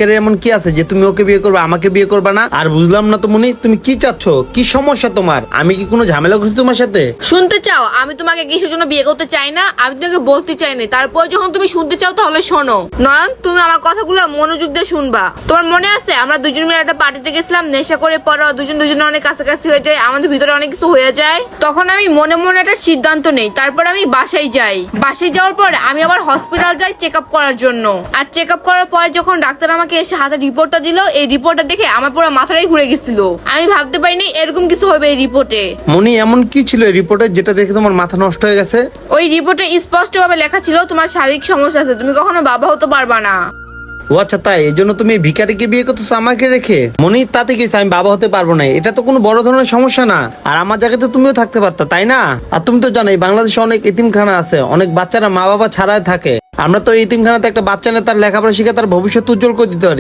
এর এমন কি আছে যে তুমি ওকে বিয়ে করবে আমাকে বিয়ে করবে না? আর বুঝলাম না তো মনি, তুমি কি চাচ্ছ? কি সমস্যা তোমার? আমি কি কোনো ঝামেলা করছি তোমার সাথে? শুনতে চাও আমি তোমাকে কিসের জন্য বিয়ে করতে চাই না? আমি তোমাকে বলতে চাই না, তারপর যখন তুমি শুনতে চাও তাহলে শোনো। নয়ন, তুমি আমার কথাগুলো মনোযোগ দিয়ে শুনবা। তোমার মনে আছে আমরা দুজন মিলে একটা পার্টিতে গেছিলাম, নেশা করে পরে দুজনে অনেক কাছাকাছি হয়ে যায়, আমাদের ভিতরে অনেক কিছু হয়ে যায়। তখন আমি মনে মনে একটা সিদ্ধান্ত নেই, তারপর আমি বাসায় যাই। বাসায় যাওয়ার পর আমি আবার হসপিটাল যাই চেক আপ করার জন্য। আর চেক আপ করার পরে যখন ডাক্তার আমাকে এসে হাতে রিপোর্টটা দিল, এই রিপোর্টটা দেখে আমার পুরো মাথাটাই ঘুরে গেছিল। আমি ভাবতে পারিনি এরকম কিছু হবে এই রিপোর্টে। মনি, এমন কি ছিল এই রিপোর্টে যেটা দেখে তোমার মাথা নষ্ট হয়ে গেছে? ওই রিপোর্টে স্পষ্টভাবে লেখা ছিল তোমার শারীরিক সমস্যা আছে, তুমি কখনো বাবা হতে পারবা না। ও আচ্ছা, তাই? এই জন্য তুমি এই ভিখারিকে বিয়ে করতেছো আমাকে রেখে? মনি, তাতে কি আমি বাবা হতে পারবো না? এটা তো কোনো বড় ধরনের সমস্যা না। আর আমার জায়গায় তো তুমিও থাকতে পারতা, তাই না? আর তুমি তো জানো এই বাংলাদেশে অনেক এতিমখানা আছে, অনেক বাচ্চারা মা বাবা ছাড়াই থাকে। আমরা তো এই এতিমখানাতে একটা বাচ্চা নিয়ে তার লেখাপড়া শিখে তার ভবিষ্যৎ উজ্জ্বল করে দিতে পারি।